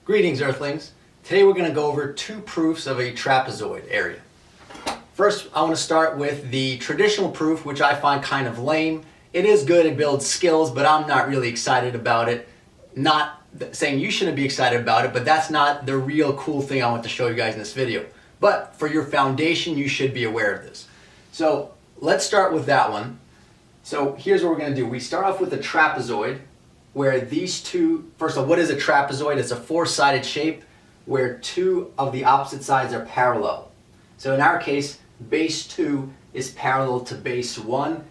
Greetings, Earthlings. Today we're going to go over two proofs of a trapezoid area. First, I want to start with the traditional proof, which I find kind of lame. It is good, it builds skills, but I'm not really excited about it. Not saying you shouldn't be excited about it, but that's not the real cool thing I want to show you guys in this video. But for your foundation, you should be aware of this. So let's start with that one. So here's what we're going to do. We start off with a trapezoid, where these two, first of all, what is a trapezoid? It's a four-sided shape where two of the opposite sides are parallel. So in our case, base 2 is parallel to base 1.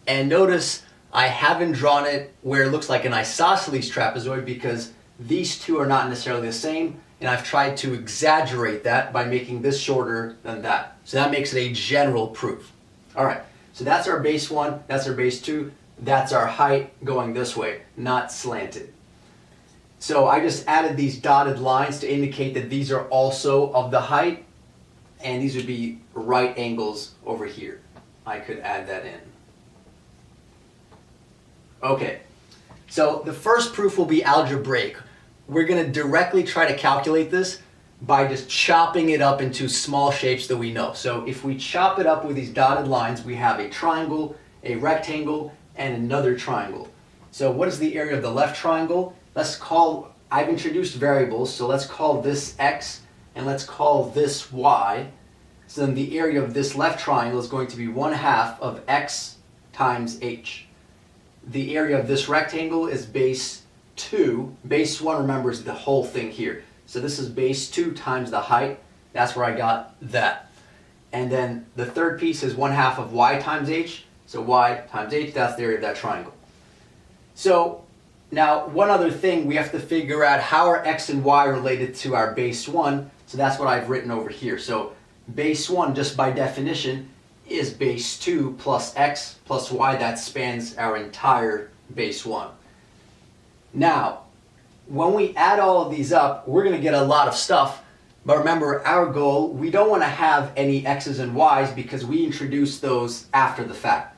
And notice I haven't drawn it where it looks like an isosceles trapezoid because these two are not necessarily the same, and I've tried to exaggerate that by making this shorter than that. So that makes it a general proof. All right, so that's our base 1, that's our base 2. That's our height going this way, not slanted. So I just added these dotted lines to indicate that these are also of the height, and these would be right angles over here. I could add that in. Okay, so the first proof will be algebraic. We're going to directly try to calculate this by just chopping it up into small shapes that we know. So if we chop it up with these dotted lines, we have a triangle, a rectangle, and another triangle. So what is the area of the left triangle? I've introduced variables, so let's call this x and let's call this y. So then the area of this left triangle is going to be 1/2 of x times h. The area of this rectangle is base 2. Base 1, remember, is the whole thing here. So this is base 2 times the height. That's where I got that. And then the third piece is 1/2 of y times h. So y times h, that's the area of that triangle. So now one other thing, we have to figure out how are x and y related to our base 1. So that's what I've written over here. So base 1, just by definition, is base 2 plus x plus y. That spans our entire base 1. Now, when we add all of these up, we're going to get a lot of stuff. But remember, our goal, we don't want to have any x's and y's because we introduced those after the fact.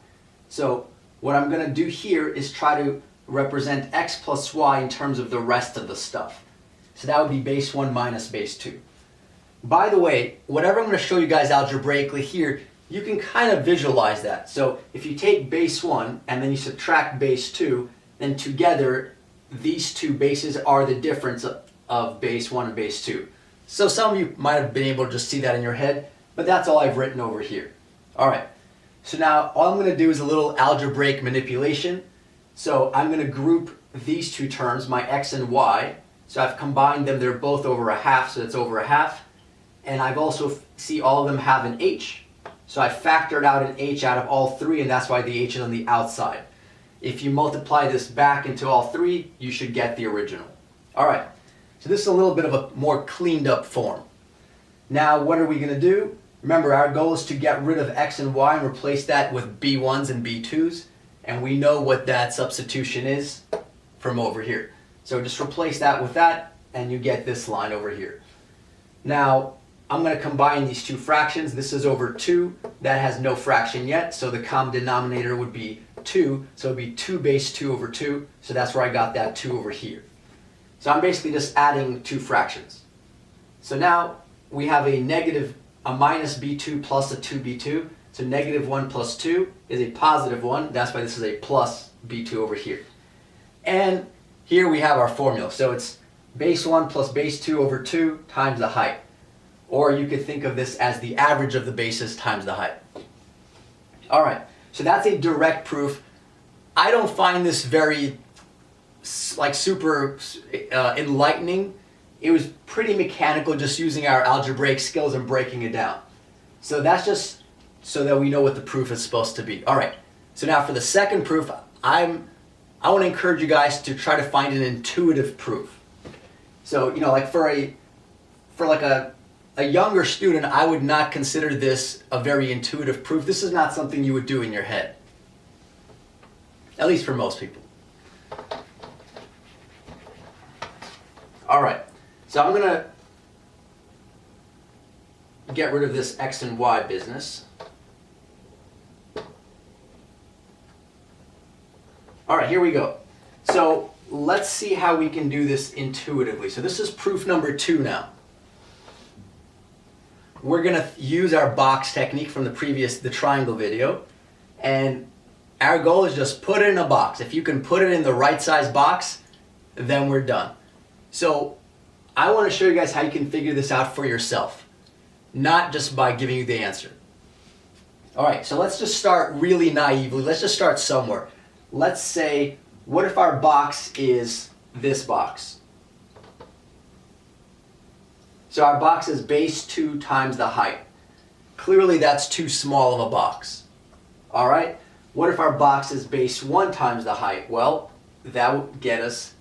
So what I'm going to do here is try to represent x plus y in terms of the rest of the stuff. So that would be base 1 minus base 2. By the way, whatever I'm going to show you guys algebraically here, you can kind of visualize that. So if you take base 1 and then you subtract base 2, then together these two bases are the difference of base 1 and base 2. So some of you might have been able to just see that in your head, but that's all I've written over here. All right. So now all I'm going to do is a little algebraic manipulation. So I'm going to group these two terms, my x and y. So I've combined them, they're both over 1/2, so it's over 1/2. And I've also see all of them have an h. So I factored out an h out of all three, and that's why the h is on the outside. If you multiply this back into all three, you should get the original. All right, so this is a little bit of a more cleaned up form. Now what are we going to do? Remember, our goal is to get rid of x and y and replace that with b1s and b2s. And we know what that substitution is from over here. So just replace that with that, and you get this line over here. Now, I'm going to combine these two fractions. This is over 2. That has no fraction yet, so the common denominator would be 2. So it would be 2 base 2 over 2. So that's where I got that 2 over here. So I'm basically just adding two fractions. So now we have a minus b2 plus a 2b2. So negative 1 plus 2 is a positive 1. That's why this is a plus b2 over here. And here we have our formula. So it's base 1 plus base 2 over 2 times the height. Or you could think of this as the average of the bases times the height. All right, so that's a direct proof. I don't find this very super enlightening. It was pretty mechanical, just using our algebraic skills and breaking it down. So that's just so that we know what the proof is supposed to be. All right, so now for the second proof, I want to encourage you guys to try to find an intuitive proof. So, like for a younger student, I would not consider this a very intuitive proof. This is not something you would do in your head, at least for most people. All right, so I'm going to get rid of this x and y business. All right, here we go. So let's see how we can do this intuitively. So this is proof number 2 now. We're going to use our box technique from the triangle video, and our goal is just put it in a box. If you can put it in the right size box, then we're done. So I want to show you guys how you can figure this out for yourself, not just by giving you the answer. All right, so let's just start really naively. Let's just start somewhere. Let's say, what if our box is this box? So our box is base 2 times the height. Clearly that's too small of a box. All right, what if our box is base 1 times the height? Well, that would get us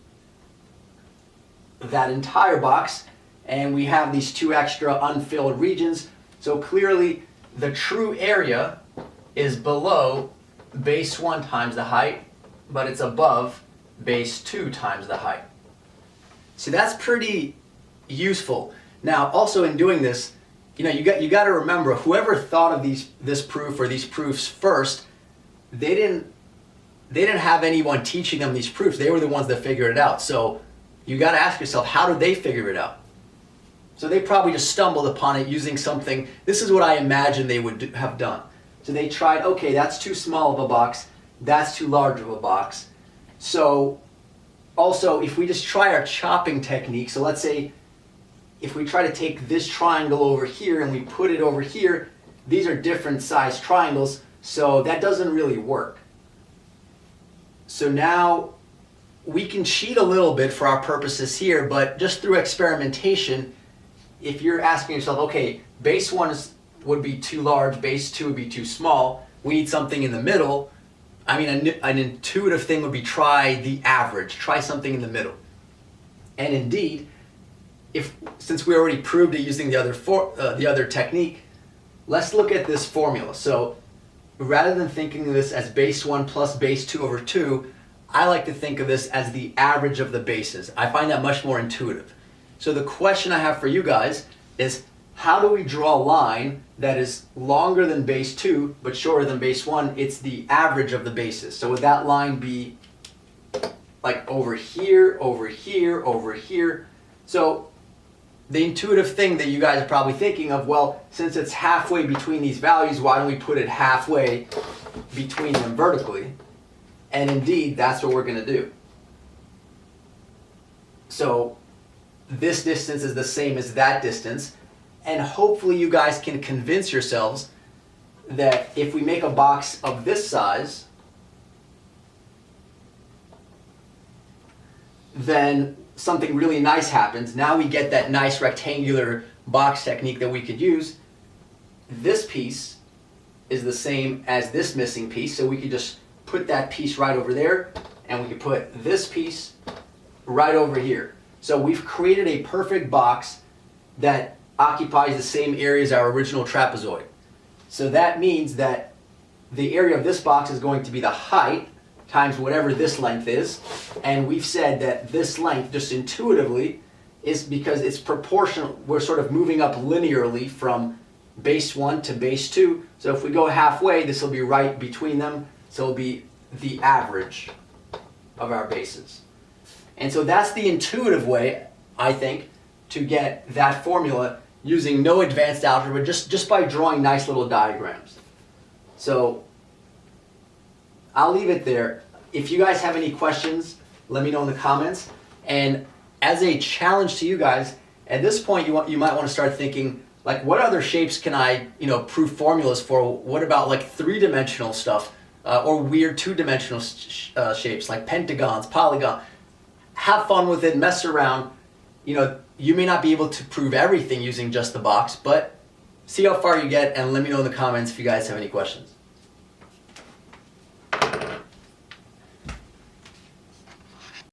that entire box, and we have these 2 extra unfilled regions. So clearly the true area is below base 1 times the height, but it's above base 2 times the height. So that's pretty useful. Now, also in doing this, you got to remember, whoever thought of this proof or these proofs first, they didn't have anyone teaching them these proofs. They were the ones that figured it out. So you got to ask yourself, how did they figure it out? So they probably just stumbled upon it using something. This is what I imagine they would have done. So they tried, okay, that's too small of a box, that's too large of a box. So also, if we just try our chopping technique, so let's say if we try to take this triangle over here and we put it over here, these are different size triangles, so that doesn't really work. So now we can cheat a little bit for our purposes here, but just through experimentation, if you're asking yourself, okay, base 1 would be too large, base 2 would be too small, we need something in the middle. I mean, an intuitive thing would be try the average, try something in the middle. And indeed, since we already proved it using the other technique, let's look at this formula. So rather than thinking of this as base 1 plus base 2 over 2, I like to think of this as the average of the bases. I find that much more intuitive. So the question I have for you guys is, how do we draw a line that is longer than base 2 but shorter than base 1? It's the average of the bases. So would that line be like over here, over here, over here? So the intuitive thing that you guys are probably thinking of, well, since it's halfway between these values, why don't we put it halfway between them vertically? And indeed, that's what we're going to do. So this distance is the same as that distance, and hopefully you guys can convince yourselves that if we make a box of this size, then something really nice happens. Now we get that nice rectangular box technique that we could use. This piece is the same as this missing piece, so we could just put that piece right over there, and we could put this piece right over here. So we've created a perfect box that occupies the same area as our original trapezoid. So that means that the area of this box is going to be the height times whatever this length is, and we've said that this length, just intuitively, is because it's proportional. We're sort of moving up linearly from base 1 to base 2. So if we go halfway, this will be right between them, so it'll be the average of our bases. And so that's the intuitive way, I think, to get that formula using no advanced algebra, just by drawing nice little diagrams. So I'll leave it there. If you guys have any questions, let me know in the comments. And as a challenge to you guys, at this point you might want to start thinking, like, what other shapes can I prove formulas for? What about like 3-dimensional stuff or weird 2-dimensional shapes like pentagons, polygons? Have fun with it, mess around. You may not be able to prove everything using just the box, but see how far you get, and let me know in the comments if you guys have any questions.